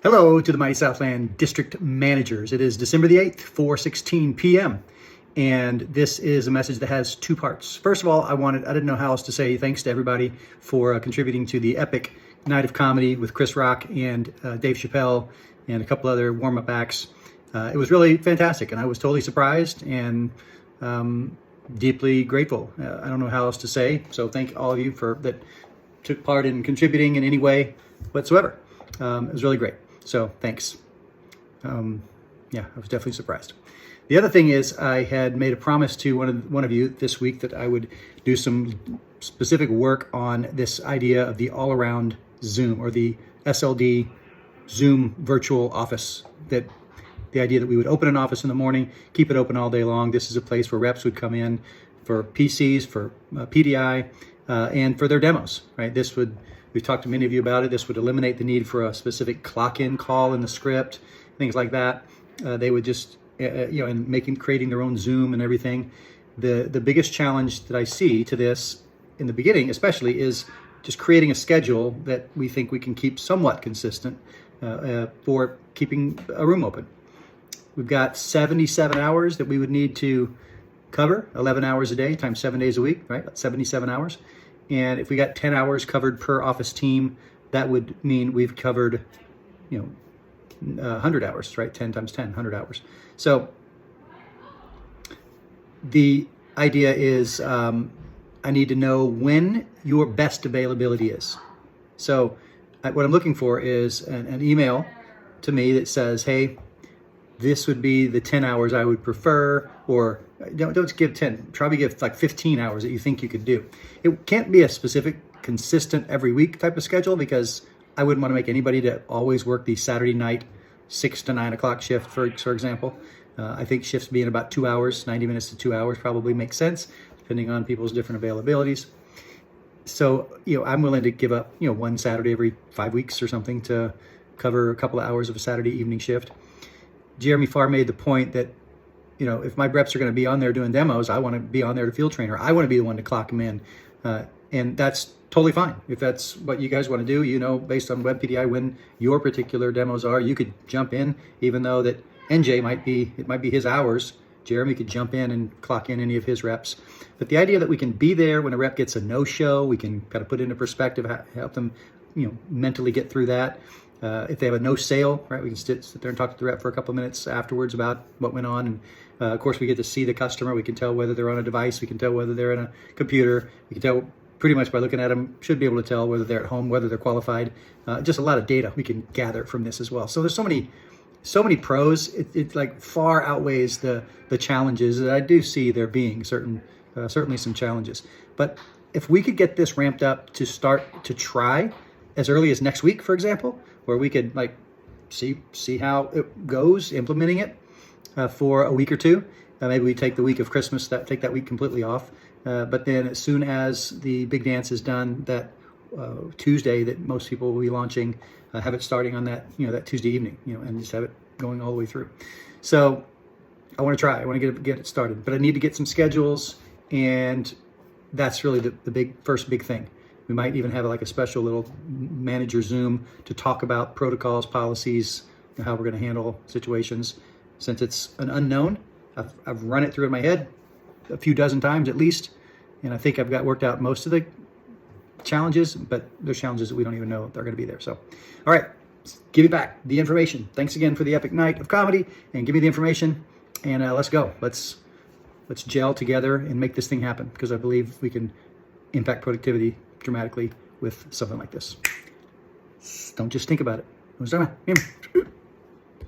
Hello to the Mighty Southland District Managers. It is December the 8th, 4:16 p.m. And this is a message that has two parts. First of all, I didn't know how else to say thanks to everybody for contributing to the epic night of comedy with Chris Rock and Dave Chappelle and a couple other warm-up acts. It was really fantastic, and I was totally surprised and deeply grateful. I don't know how else to say, so thank all of you that took part in contributing in any way whatsoever. It was really great. So thanks. Yeah, I was definitely surprised. The other thing is I had made a promise to one of you this week that I would do some specific work on this idea of the all-around Zoom, or the SLD Zoom virtual office. That the idea that we would open an office in the morning, keep it open all day long. This is a place where reps would come in for PCs, for PDI, and for their demos, right? We've talked to many of you about it. This would eliminate the need for a specific clock-in call in the script, things like that. They would just, and creating their own Zoom and everything. The biggest challenge that I see to this in the beginning, especially, is just creating a schedule that we think we can keep somewhat consistent for keeping a room open. We've got 77 hours that we would need to cover, 11 hours a day times 7 days a week, right? That's 77 hours. And if we got 10 hours covered per office team, that would mean we've covered, 100 hours, right? 10 times 10, 100 hours. So the idea is I need to know when your best availability is. So what I'm looking for is an email to me that says, hey, this would be the 10 hours I would prefer, or don't give 10, probably give like 15 hours that you think you could do. It can't be a specific, consistent every week type of schedule, because I wouldn't want to make anybody to always work the Saturday night 6 to 9 o'clock shift, for example. I think shifts being about 2 hours, 90 minutes to 2 hours probably makes sense, depending on people's different availabilities. So, I'm willing to give up, one Saturday every 5 weeks or something to cover a couple of hours of a Saturday evening shift. Jeremy Farr made the point that, if my reps are going to be on there doing demos, I want to be on there to field trainer. I want to be the one to clock them in. And that's totally fine. If that's what you guys want to do, based on web PDI, when your particular demos are, you could jump in, even though that NJ might be his hours. Jeremy could jump in and clock in any of his reps. But the idea that we can be there when a rep gets a no-show, we can kind of put into perspective, help them, mentally get through that. If they have a no sale, right, we can sit there and talk to the rep for a couple of minutes afterwards about what went on. And of course, we get to see the customer. We can tell whether they're on a device. We can tell whether they're in a computer. We can tell pretty much by looking at them, should be able to tell whether they're at home, whether they're qualified. Just a lot of data we can gather from this as well. So there's so many pros. It like far outweighs the challenges that I do see there being certainly some challenges. But if we could get this ramped up to start to try as early as next week, for example, where we could see how it goes implementing it for a week or two. Maybe we take the week of Christmas, take that week completely off. But then as soon as the big dance is done, that Tuesday that most people will be launching, have it starting on that Tuesday evening, and just have it going all the way through. So I want to try. I want to get it started, but I need to get some schedules, and that's really the first big thing. We might even have like a special little manager Zoom to talk about protocols, policies, how we're going to handle situations. Since it's an unknown, I've run it through in my head a few dozen times at least, and I think I've got worked out most of the challenges, but there's challenges that we don't even know they're going to be there. So, all right, give me back the information. Thanks again for the epic night of comedy, and give me the information, and let's go. Let's gel together and make this thing happen, because I believe we can impact productivity dramatically with something like this. Don't just think about it.